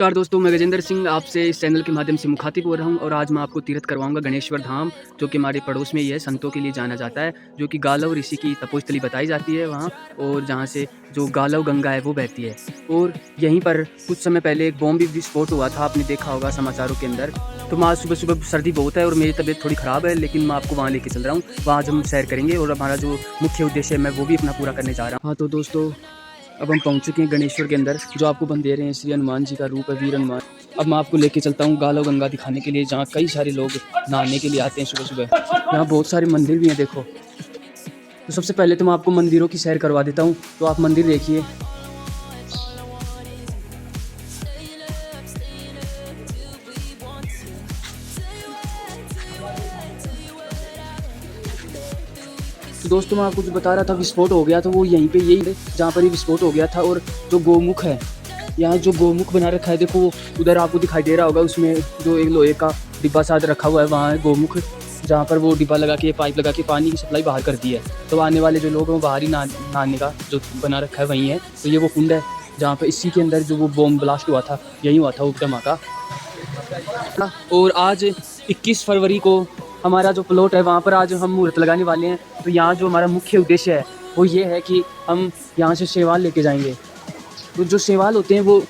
नमस्कार दोस्तों, मैं गजेंद्र सिंह आपसे इस चैनल के माध्यम से मुखातिब हो रहा हूं और आज मैं आपको तीर्थ करवाऊंगा गणेश्वर धाम, जो कि हमारे पड़ोस में ही है। संतों के लिए जाना जाता है, जो कि गालव ऋषि की तपोस्थली बताई जाती है वहां, और जहां से जो गालव गंगा है वो बहती है। और यहीं पर कुछ समय पहले एक बॉम्ब भी विस्फोट हुआ था, आपने देखा होगा समाचारों के अंदर। तो मैं आज सुबह सुबह सर्दी बहुत है और मेरी तबीयत थोड़ी ख़राब है, लेकिन मैं आपको वहाँ लेके चल रहा हूँ। वहाँ आज हम सैर करेंगे और हमारा जो मुख्य उद्देश्य है मैं वो भी अपना पूरा करने जा रहा हूँ। हाँ तो दोस्तों, अब हम पहुंच चुके हैं गणेश्वर के अंदर, जो आपको बन दे रहे हैं श्री हनुमान जी का रूप है, वीर हनुमान। अब मैं आपको लेके चलता हूँ गालव गंगा दिखाने के लिए, जहाँ कई सारे लोग नहाने के लिए आते हैं सुबह सुबह। यहाँ बहुत सारे मंदिर भी हैं, देखो। तो सबसे पहले तो मैं आपको मंदिरों की सैर करवा देता हूँ, तो आप मंदिर देखिए। तो दोस्तों, मैं आपको जो बता रहा था विस्फोट हो गया, तो वो यहीं पे यही जहाँ पर ही विस्फोट हो गया था। और जो गोमुख है, यहाँ जो गोमुख बना रखा है, देखो उधर आपको दिखाई दे रहा होगा, उसमें जो एक लोहे का डिब्बा साथ रखा हुआ है, वहाँ है गोमुख, जहाँ पर वो डिब्बा लगा के पाइप लगा के पानी की सप्लाई बाहर कर दी है। तो आने वाले जो लोग हैं वो बाहर ही नहाने का जो बना रखा है वहीं है। तो ये वो कुंड है जहाँ पर इसी के अंदर जो वो बॉम्ब ब्लास्ट हुआ था, यही हुआ था वो धमाका। और आज 21 फरवरी को हमारा जो प्लॉट है वहाँ पर आज हम मुहूर्त लगाने वाले हैं। तो यहाँ जो हमारा मुख्य उद्देश्य है वो ये है कि हम यहाँ से शैवाल लेके जाएंगे। तो जो शैवाल होते हैं वो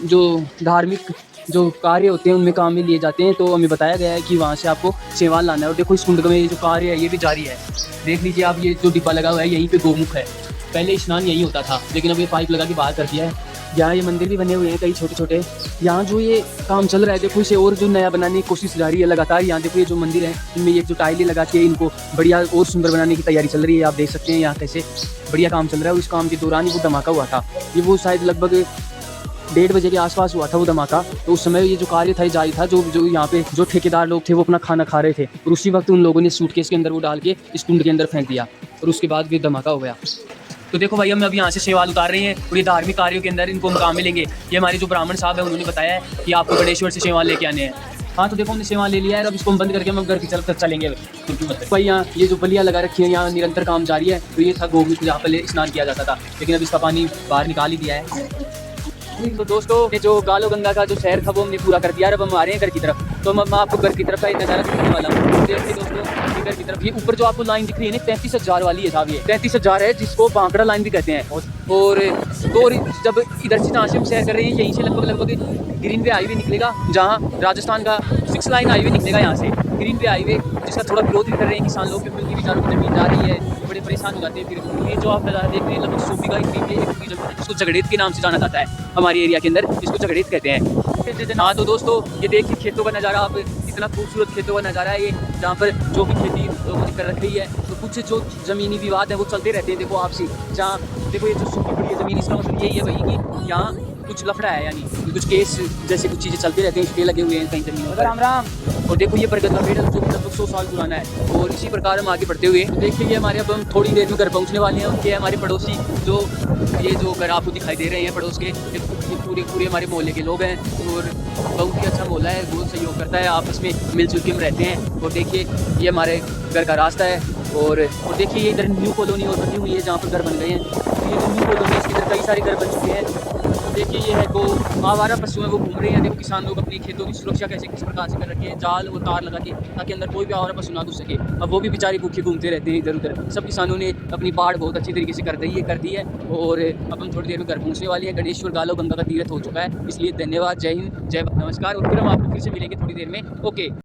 जो धार्मिक जो कार्य होते हैं उनमें काम में लिए जाते हैं। तो हमें बताया गया है कि वहाँ से आपको शैवाल लाना है। और देखो इस कुंड में ये जो कार्य है ये भी जारी है, देख लीजिए आप। ये जो डिब्बा लगा हुआ है यहीं पे गोमुख है, पहले स्नान यहीं होता था, लेकिन अब ये पाइप लगा के बाहर कर दिया है। यहाँ ये मंदिर भी बने हुए हैं कई छोटे छोटे। यहाँ जो ये काम चल रहा है, देखो इसे और जो नया बनाने की कोशिश जारी है लगातार। यहाँ देखो ये जो मंदिर है इनमें ये जो टाइलें लगा के इनको बढ़िया और सुंदर बनाने की तैयारी चल रही है। आप देख सकते हैं यहाँ कैसे बढ़िया काम चल रहा है। और इस काम के दौरान ही वो धमाका हुआ था। ये वो शायद लगभग 1:30 बजे के आसपास हुआ था वो धमाका। तो उस समय ये जो कार्य था जारी था, जो यहाँ पे जो ठेकेदार लोग थे वो अपना खाना खा रहे थे, और उसी वक्त उन लोगों ने सूटकेस के अंदर वो डाल के इस कुंड के अंदर फेंक दिया, और उसके बाद भी धमाका हो गया। तो देखो भाई, हम अभी यहाँ से शैवाल उतार रहे हैं और ये धार्मिक कार्यों के अंदर इनको हम काम मिलेंगे। ये हमारे जो ब्राह्मण साहब है उन्होंने बताया है कि आपको गणेश्वर से शैवाल लेके आने हैं। हाँ तो देखो हमने शैवाल ले लिया है, अब इसको हम बंद करके हम घर की तरफ चलेंगे। भाई यहाँ ये जो बलियाँ लगा रखी है, यहाँ निरंतर काम जारी है। तो ये था गोमुख, जहाँ पहले स्नान किया जाता था, लेकिन अब इसका पानी बाहर निकाल ही दिया है। तो दोस्तों, ये जो गालो गंगा का जो शहर था वो हमने पूरा कर दिया। अब हम आ रहे हैं घर की तरफ। तो मैं आपको घर की तरफ का नज़ारा दिखाने वाला हूँ। देखिए दोस्तों, घर की तरफ ये ऊपर जो आपको लाइन दिख रही है ना, 33,000 वाली है साहब। ये 33,000 है, जिसको बांकड़ा लाइन भी कहते हैं। और तो जब इधर से जहाँ से हम सैर कर रहे हैं, यहीं से लगभग ग्रीन वे हाईवे निकलेगा, जहाँ राजस्थान का 6 लाइन हाईवे निकलेगा यहाँ से ग्रीन वे हाईवे, जिसका थोड़ा विरोध भी कर रहे हैं किसान लोग, क्योंकि उनकी विचारों की जमीन जा रही है, बड़े परेशान हो जाते हैं। फिर ये जो आप नज़ारा देख रहे हैं लगभग 100 बीघा जमीन है, जिसको झगड़ेत के नाम से जाना जाता है हमारे एरिया के अंदर, इसको झगड़ेत कहते हैं। हाँ तो दोस्तों, ये देखिए खेतों का नज़ारा, आप इतना खूबसूरत खेतों का नज़ारा है ये, जहाँ पर जो भी खेती लोगों ने कर रखी है। तो कुछ जो ज़मीनी विवाद है वो चलते रहते हैं। देखो आपसी, जहाँ देखो ये जो सूखी पड़ी है ज़मीन, इसका मतलब यही है भाई कि यहाँ कुछ लफड़ा है, यानी कुछ केस जैसे कुछ चीज़ें चलते रहते हैं, इसके लगे हुए हैं कहीं ज़मीनों पर। राम राम। और देखो ये बरगद का पेड़ है जो लगभग 100 साल पुराना है। और इसी प्रकार हम आगे बढ़ते हुए देखिए, ये हमारे अब हम थोड़ी देर में घर पहुँचने वाले हैं। उनके हमारे पड़ोसी जो ये जो घर आपको दिखाई दे रहे हैं पड़ोस के, पूरे हमारे मोहल्ले के लोग हैं। और बहुत ही अच्छा मोहल्ला है, बहुत सहयोग करता है, आपस में मिलजुल के हम रहते हैं। और देखिए ये हमारे घर का रास्ता है। और देखिए ये इधर न्यू कॉलोनी और बनी हुई है, जहाँ पर घर बन गए हैं। तो ये जो न्यू कॉलोनी है, इसके अंदर कई सारे घर बन चुके हैं। देखिए ये है गो आवारा पशु है, वो घूम रहे हैं। देखो किसान लोग अपनी खेतों की सुरक्षा कैसे किस प्रकार से कर रखे हैं, जाल और तार लगा के, ताकि अंदर कोई भी आवारा पशु ना घुस सके। अब वो भी बेचारे भूखे घूमते रहते हैं इधर उधर। सब किसानों ने अपनी बाढ़ बहुत अच्छी तरीके से कर दी है। और अब हम थोड़ी देर में घर पहुँचने वाले हैं। गणेश्वर गालो गंगा का तीर्थ हो चुका है, इसलिए धन्यवाद, जय हिंद, जय नमस्कार। और फिर हम आपको फिर से मिलेंगे थोड़ी देर में। ओके।